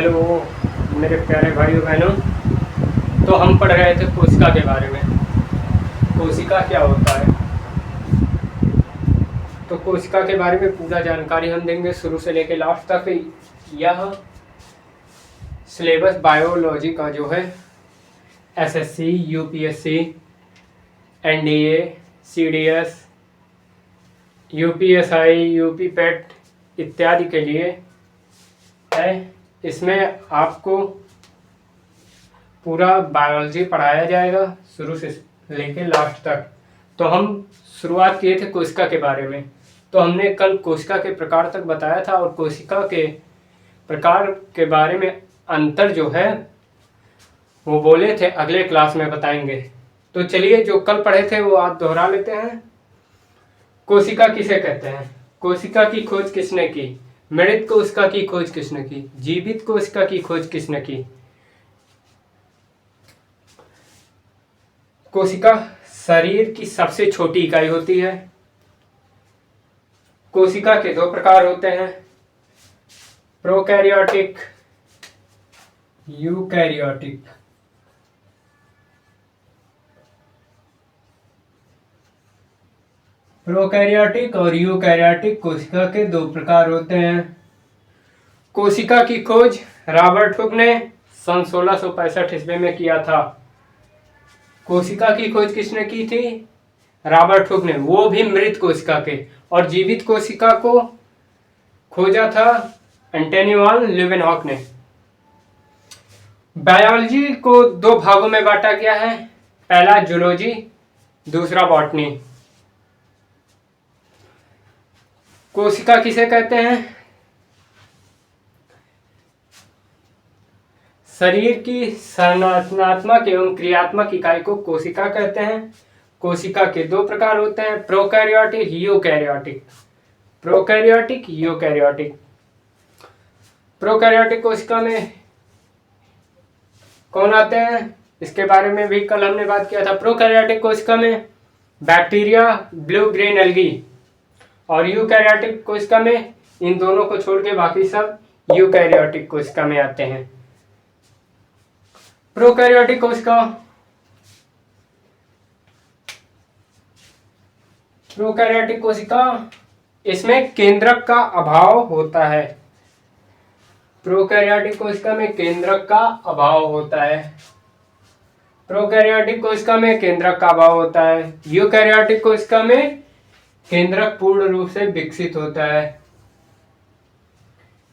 Hello मेरे प्यारे भाइयों बहनों। तो हम पढ़ रहे थे कोशिका के बारे में। कोशिका क्या होता है, तो कोशिका के बारे में पूरा जानकारी हम देंगे शुरू से लेकर लास्ट तक। यह सिलेबस बायोलॉजी का जो है SSC, UPSC, NDA, CDS, UPSI, UP PET इत्यादि के लिए है। इसमें आपको पूरा बायोलॉजी पढ़ाया जाएगा शुरू से लेके लास्ट तक। तो हम शुरुआत किए थे कोशिका के बारे में। तो हमने कल कोशिका के प्रकार तक बताया था और कोशिका के प्रकार के बारे में अंतर जो है वो बोले थे अगले क्लास में बताएंगे। तो चलिए जो कल पढ़े थे वो आज दोहरा लेते हैं। कोशिका किसे कहते हैं, कोशिका की खोज किसने की, मृत कोशिका की खोज किसने की, जीवित कोशिका की खोज किसने की। कोशिका शरीर की सबसे छोटी इकाई होती है। कोशिका के दो प्रकार होते हैं, प्रोकैरियोटिक, यूकैरियोटिक। प्रोकैरियोटिक और यूकैरियोटिक कोशिका के दो प्रकार होते हैं। कोशिका की खोज रॉबर्ट हुक ने सन 1665 ईस्वी में किया था। कोशिका की खोज किसने की थी, रॉबर्ट हुक ने, वो भी मृत कोशिका के। और जीवित कोशिका को खोजा था एंटोनी वान लीeuwenhoek ने। बायोलॉजी को दो भागों में बांटा गया है, पहला जूलॉजी, दूसरा बॉटनी। कोशिका किसे कहते हैं, शरीर की संरचनात्मक एवं क्रियात्मक इकाई को कोशिका कहते हैं। कोशिका के दो प्रकार होते हैं, prokaryotic, eukaryotic. Prokaryotic, eukaryotic. Prokaryotic कोशिका में कौन आते हैं, इसके बारे में भी कल हमने बात किया था। प्रोकैरियोटिक कोशिका में बैक्टीरिया, ब्लू ग्रीन एल्गी। और यूकैरियोटिक कोशिका में इन दोनों को छोड़ के बाकी सब यूकैरियोटिक कोशिका में आते हैं। प्रोकैरियोटिक कोशिका, प्रोकैरियोटिक कोशिका इसमें केंद्रक का अभाव होता है। प्रोकैरियोटिक कोशिका में केंद्रक का अभाव होता है। प्रोकैरियोटिक कोशिका में केंद्रक का अभाव होता है। यूकैरियोटिक कोशिका में केंद्रक पूर्ण रूप से विकसित होता है।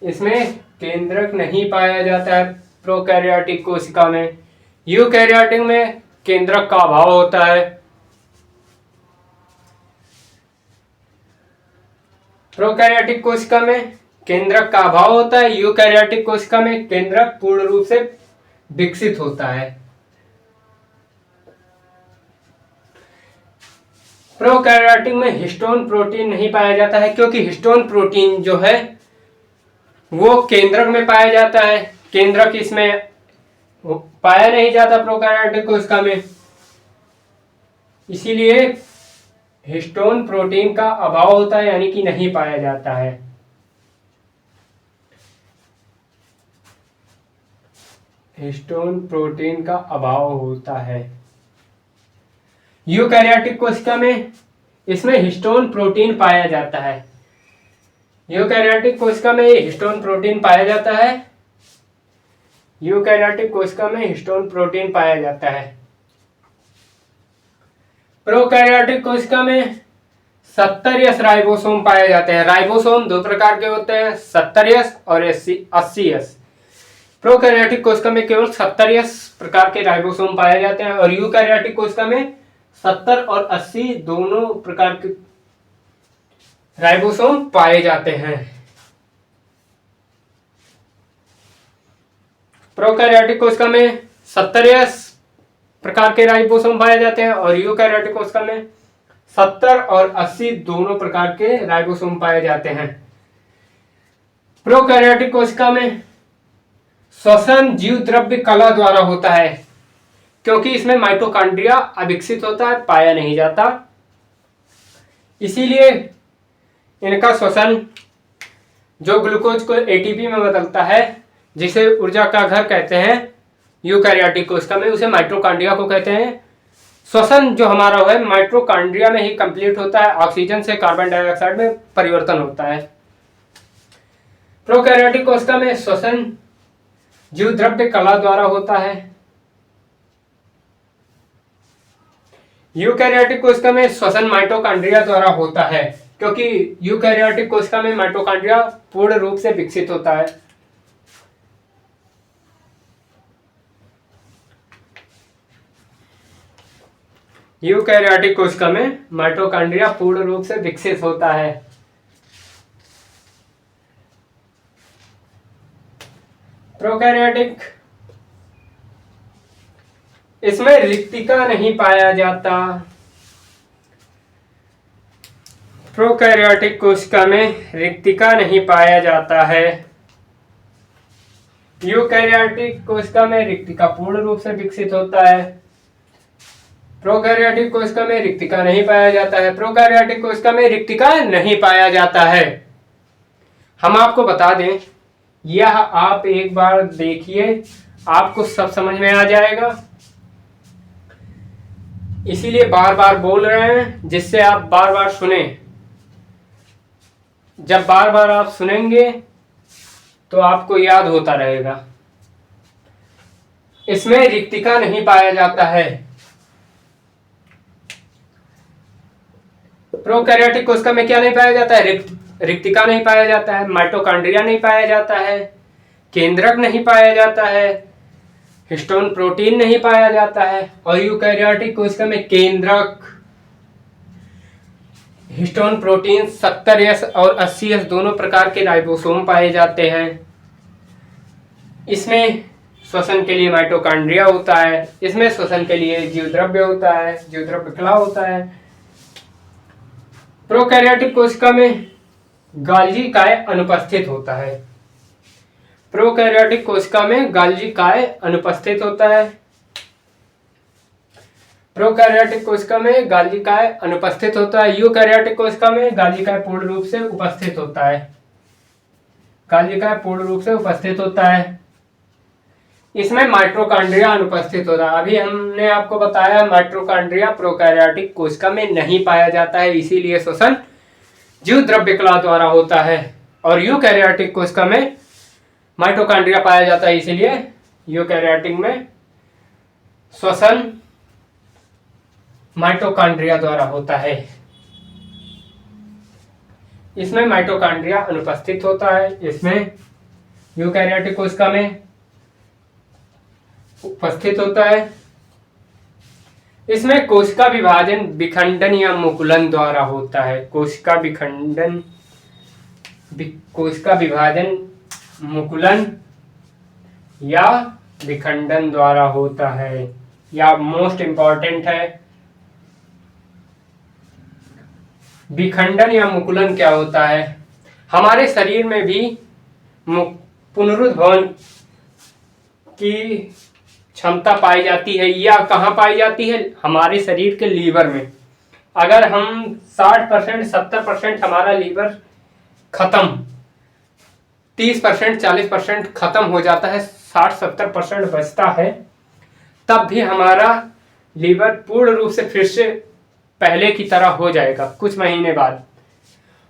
इसमें केंद्रक नहीं पाया जाता है प्रोकैरियोटिक कोशिका में। यूकैरियोटिक में केंद्रक का अभाव होता है। प्रोकैरियोटिक कोशिका में केंद्रक का अभाव होता है, यूकैरियोटिक कोशिका में केंद्रक पूर्ण रूप से विकसित होता है। प्रोकैरियोटिक में हिस्टोन प्रोटीन नहीं पाया जाता है, क्योंकि हिस्टोन प्रोटीन जो है वो केंद्रक में पाया जाता है। केंद्रक इसमें पाया नहीं जाता प्रोकैरियोटिक कोशिका में, इसीलिए हिस्टोन प्रोटीन का अभाव होता है, यानी कि नहीं पाया जाता है। हिस्टोन प्रोटीन का अभाव होता है। यूकैरियोटिक कोशिका में इसमें हिस्टोन प्रोटीन पाया जाता है। यूकैरियोटिक कोशिका में हिस्टोन प्रोटीन पाया जाता है। यूकैरियोटिक कोशिका में हिस्टोन प्रोटीन पाया जाता है। प्रोकैरियोटिक कोशिका में 70S राइबोसोम पाए जाते हैं। राइबोसोम दो प्रकार के होते हैं, 70S और 80S। प्रोकैरियोटिक कोशिका में केवल 70S प्रकार के राइबोसोम पाए जाते हैं और यूकैरियोटिक कोशिका में 70 और 80 दोनों प्रकार के राइबोसोम पाए जाते हैं। प्रोकैरियोटिक कोशिका में 70S प्रकार के राइबोसोम पाए जाते हैं और यूकैरियोटिक कोशिका में 70 और 80 दोनों प्रकार के राइबोसोम पाए जाते हैं। प्रोकैरियोटिक कोशिका में श्वसन जीव द्रव्य कला द्वारा होता है, क्योंकि इसमें माइटोकॉन्ड्रिया अविकसित होता है, पाया नहीं जाता, इसीलिए इनका श्वसन जो ग्लूकोज को एटीपी में बदलता है जिसे ऊर्जा का घर कहते हैं यूकैरियोटिक कोशिका में, उसे माइटोकॉन्ड्रिया को कहते हैं। श्वसन जो हमारा है माइटोकॉन्ड्रिया में ही कंप्लीट होता है, ऑक्सीजन से कार्बन डाइऑक्साइड में परिवर्तन होता है। प्रोकैरियोटिक कोशिका में श्वसन जीव द्रव्य कला द्वारा होता है। यूकैरियोटिक कोशिका में श्वसन माइटोकॉन्ड्रिया द्वारा होता है, क्योंकि यूकैरियोटिक कोशिका में माइटोकॉन्ड्रिया पूर्ण रूप से विकसित होता है। यूकैरियोटिक कोशिका में माइटोकॉन्ड्रिया पूर्ण रूप से विकसित होता है। प्रोकैरियोटिक, इसमें रिक्तिका नहीं पाया जाता। प्रोकैरियोटिक कोशिका में रिक्तिका नहीं पाया जाता है। यूकैरियोटिक कोशिका में रिक्तिका पूर्ण रूप से विकसित होता है। प्रोकैरियोटिक कोशिका में रिक्तिका नहीं पाया जाता है। प्रोकैरियोटिक कोशिका में रिक्तिका नहीं पाया जाता है। हम आपको बता दें, यह आप एक बार देखिए, आपको सब समझ में आ जाएगा। इसीलिए बार बार बोल रहे हैं, जिससे आप बार बार सुने। जब बार बार आप सुनेंगे तो आपको याद होता रहेगा। इसमें रिक्तिका नहीं पाया जाता है। प्रोकैरियोटिक कोशिका में क्या नहीं पाया जाता है? रिक्तिका नहीं पाया जाता है, माइटोकॉन्ड्रिया नहीं पाया जाता है, केंद्रक नहीं पाया जाता है, हिस्टोन प्रोटीन नहीं पाया जाता है। और यूकैरियोटिक कोशिका में केंद्रक, हिस्टोन प्रोटीन 70S और 80S दोनों प्रकार के राइबोसोम पाए जाते हैं। इसमें श्वसन के लिए माइटोकॉन्ड्रिया होता है। इसमें श्वसन के लिए जीवद्रव्य होता है, जीवद्रव्य कला होता है। प्रोकैरियोटिक कोशिका में गाल्जी काय अनुपस्थित होता है। प्रोकैरियोटिक कोशिका में गाल्जी काय अनुपस्थित होता है। प्रोकैरियोटिक कोशिका में गाल्जी काय अनुपस्थित होता है। यूकैरियोटिक कोशिका में गाल्जी काय पूर्ण रूप से उपस्थित होता है। गाल्जी काय पूर्ण रूप से उपस्थित होता है। इसमें माइटोकॉन्ड्रिया अनुपस्थित होता है। अभी हमने आपको बताया माइटोकॉन्ड्रिया प्रोकैरियोटिक कोशिका में नहीं पाया जाता है, इसीलिए श्वसन जीव द्रव्य कला द्वारा होता है। और यूकैरियोटिक कोशिका में माइटोकॉन्ड्रिया पाया जाता है, इसीलिए यूकैरियोटिक में श्वसन माइटोकॉन्ड्रिया द्वारा होता है। इसमें माइटोकॉन्ड्रिया अनुपस्थित होता है। इसमें यूकैरियोटिक कोशिका में उपस्थित होता है। इसमें कोशिका विभाजन विखंडन या मुकुलन द्वारा होता है। कोशिका विभाजन मुकुलन या विखंडन द्वारा होता है। या मोस्ट इंपॉर्टेंट है, विखंडन या मुकुलन क्या होता है? हमारे शरीर में भी पुनरुद्भवन की क्षमता पाई जाती है। या कहाँ पाई जाती है? हमारे शरीर के लीवर में। अगर हम 60% 70% हमारा लीवर खत्म, 30% 40% खत्म हो जाता है, 60-70% बचता है, तब भी हमारा लीवर पूर्ण रूप से फिर से पहले की तरह हो जाएगा कुछ महीने बाद।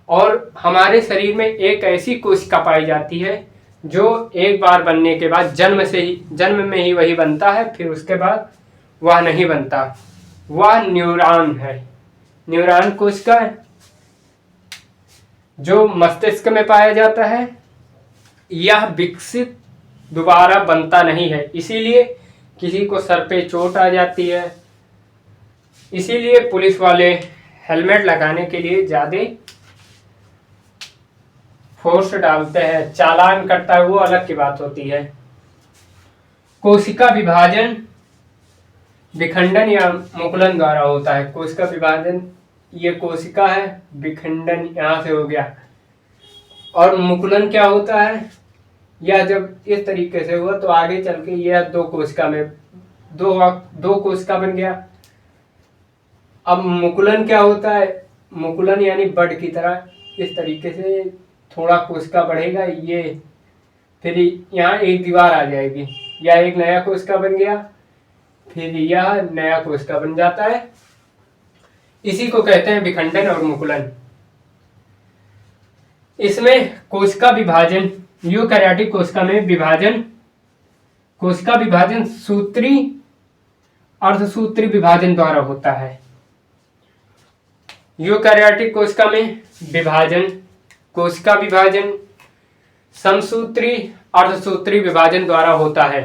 और हमारे शरीर में एक ऐसी कोशिका पाई जाती है जो एक बार बनने के बाद जन्म में ही वही बनता है, फिर उसके बाद वह नहीं बनता। वह न्यूरॉन है। न्यूरॉन कोशिका है जो मस्तिष्क में पाया जाता है। यह विकसित दोबारा बनता नहीं है, इसीलिए किसी को सर पे चोट आ जाती है, इसीलिए पुलिस वाले हेलमेट लगाने के लिए ज्यादा फोर्स डालते हैं, चालान करता है, वो अलग की बात होती है। कोशिका विभाजन विखंडन या मुकुलन द्वारा होता है। कोशिका विभाजन, ये कोशिका है, विखंडन यहाँ से हो गया। और मुकुलन क्या होता है? यह जब इस तरीके से हुआ तो आगे चल के यह दो कोशिका में दो कोशिका बन गया। अब मुकुलन क्या होता है? मुकुलन यानी बड की तरह इस तरीके से थोड़ा कोशिका बढ़ेगा, ये फिर यहाँ एक दीवार आ जाएगी, या एक नया कोशिका बन गया, फिर यह नया कोशिका बन जाता है। इसी को कहते हैं विखंडन और मुकुलन। इसमें कोशिका विभाजन, यूकैरियोटिक कोशिका विभाजन सूत्री अर्धसूत्री विभाजन द्वारा होता है। यूकैरियोटिक कोशिका में कोशिका विभाजन समसूत्री अर्धसूत्री विभाजन द्वारा होता है।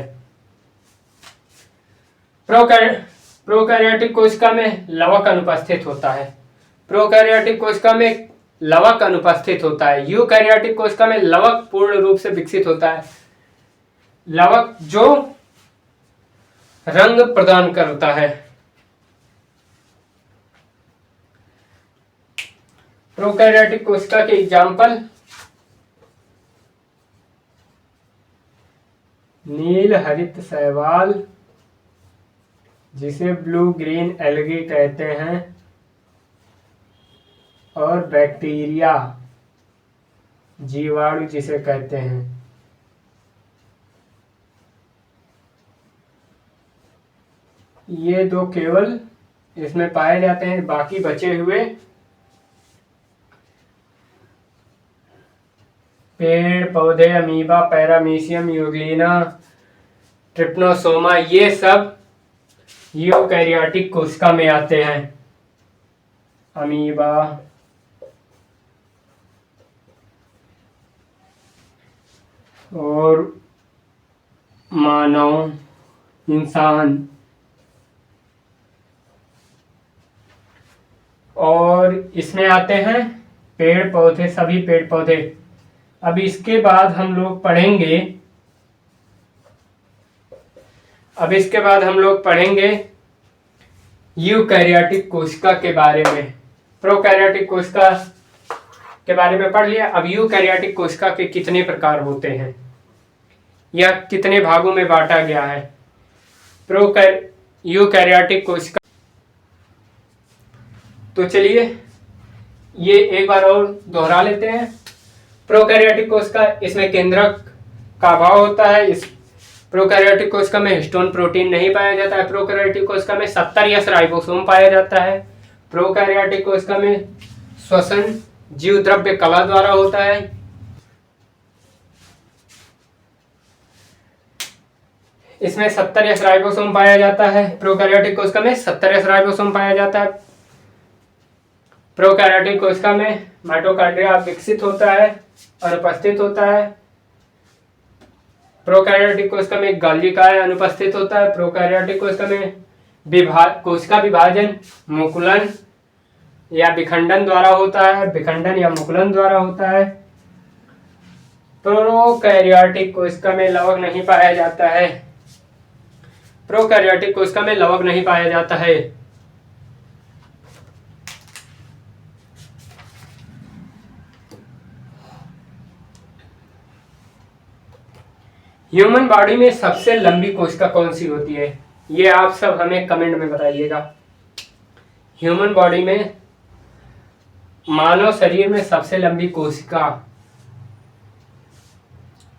प्रोकैरियोटिक कोशिका में लवक अनुपस्थित होता है। प्रोकैरियोटिक कोशिका में लवक अनुपस्थित होता है। यूकैरियोटिक कोशिका में लवक पूर्ण रूप से विकसित होता है। लवक जो रंग प्रदान करता है। प्रोकैरियोटिक कोशिका के एग्जाम्पल नील हरित शैवाल, जिसे ब्लू ग्रीन एल्गी कहते हैं, और बैक्टीरिया, जीवाणु जिसे कहते हैं। ये दो केवल इसमें पाए जाते हैं, बाकी बचे हुए पेड़ पौधे, अमीबा, पैरामीशियम, यूग्लिना, ट्रिप्नोसोमा, ये सब यूकैरियोटिक कोशिका में आते हैं। अमीबा, और मानव, इंसान, और इसमें आते हैं पेड़ पौधे, सभी पेड़ पौधे। अब इसके बाद हम लोग पढ़ेंगे यूकैरियोटिक कोशिका के बारे में। प्रोकैरियोटिक कोशिका के बारे में पढ़ लिया। अब यूकैरियोटिक कोशिका के कितने प्रकार होते हैं या कितने भागों में बांटा गया है। यूकैरियोटिक कोशिका, तो चलिए ये एक बार और दोहरा लेते हैं। प्रोकैरियोटिक कोशिका, इसमें केंद्रक का अभाव होता है। इस प्रोकैरियोटिक कोशिका में हिस्टोन प्रोटीन नहीं पाया जाता है। प्रोकैरियोटिक कोशिका में 70 राइबोसोम पाया जाता है। प्रोकैरियोटिक कोशिका में श्वसन जीव द्रव्य कला द्वारा होता है। इसमें 70 राइबोसोम पाया जाता है। प्रोकैरियोटिक कोशिका में 70 राइबोसोम पाया जाता है। प्रोकैरियोटिक कोशिका में माइटोकॉन्ड्रिया विकसित होता है और उपस्थित होता है। प्रोकैरियोटिक कोशिका में गोल्गी काय अनुपस्थित होता है। प्रोकैरियोटिक कोशिका में कोशिका विभाजन मुकुलन या विखंडन द्वारा होता है। विखंडन या मुकुलन द्वारा होता है। प्रोकैरियोटिक कोशिका में लवक नहीं पाया जाता है। प्रोकैरियोटिक कोशिका में लवक नहीं पाया जाता है। ह्यूमन बॉडी में सबसे लंबी कोशिका कौन सी होती है, ये आप सब हमें कमेंट में बताइएगा। ह्यूमन बॉडी में, मानव शरीर में सबसे लंबी कोशिका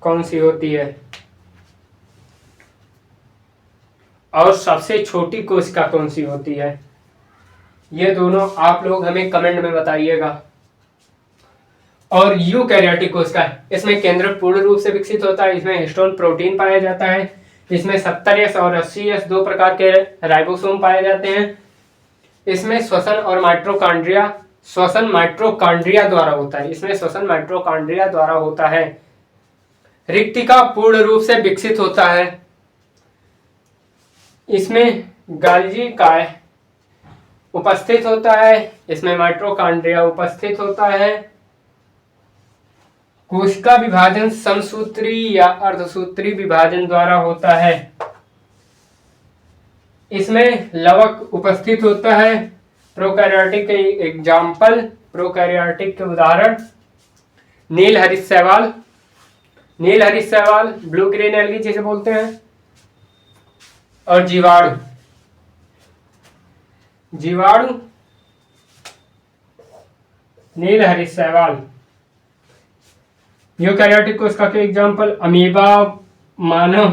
कौन सी होती है और सबसे छोटी कोशिका कौन सी होती है, ये दोनों आप लोग हमें कमेंट में बताइएगा। और यूकैरियोटिक कोशिका, इसमें केंद्रक पूर्ण रूप से विकसित होता है। इसमें हिस्टोन प्रोटीन पाया जाता है। इसमें 70S और 80S दो प्रकार के राइबोसोम पाए जाते हैं। इसमें श्वसन माइटोकॉन्ड्रिया द्वारा होता है। इसमें श्वसन माइटोकॉन्ड्रिया द्वारा होता है। रिक्तिका पूर्ण रूप से विकसित होता है। इसमें गोल्गी काय उपस्थित होता है। इसमें माइटोकॉन्ड्रिया उपस्थित होता है। कोशिका विभाजन समसूत्री या अर्धसूत्री विभाजन द्वारा होता है। इसमें लवक उपस्थित होता है। प्रोकैरियोटिक के एग्जाम्पल, प्रोकैरियोटिक के उदाहरण नील हरित शैवाल, ब्लू ग्रीन एल्गी जिसे बोलते हैं, और जीवाणु नील हरित शैवाल। यूकैरियोटिक कोशिका के एग्जाम्पल अमीबा, मानव,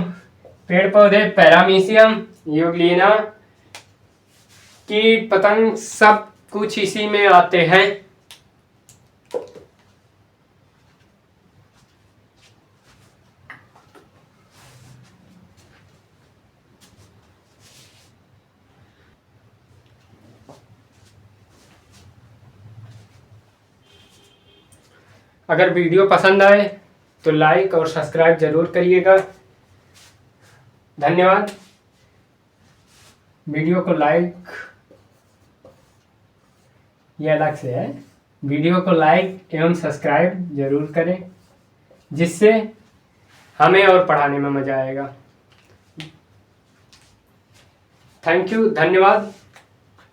पेड़ पौधे, पैरामीशियम, यूग्लिना, कीट पतंग, सब कुछ इसी में आते हैं। अगर वीडियो पसंद आए तो लाइक और सब्सक्राइब जरूर करिएगा। धन्यवाद। वीडियो को लाइक, ये अलग से है, वीडियो को लाइक एवं सब्सक्राइब जरूर करें, जिससे हमें और पढ़ाने में मजा आएगा। थैंक यू, धन्यवाद।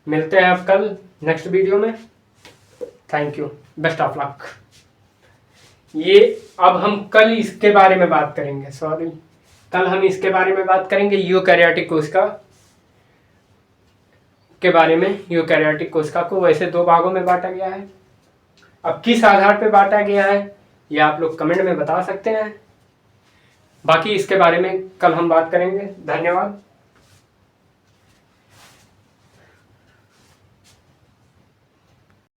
मिलते हैं अब कल नेक्स्ट वीडियो में। Thank you, best of luck. ये अब हम कल इसके बारे में बात करेंगे, कल हम इसके बारे में बात करेंगे यूकैरियोटिक कोशिका के बारे में। यूकैरियोटिक कोशिका को वैसे 2 भागों में बांटा गया है, अब किस आधार पर बांटा गया है ये आप लोग कमेंट में बता सकते हैं। बाकी इसके बारे में कल हम बात करेंगे। धन्यवाद।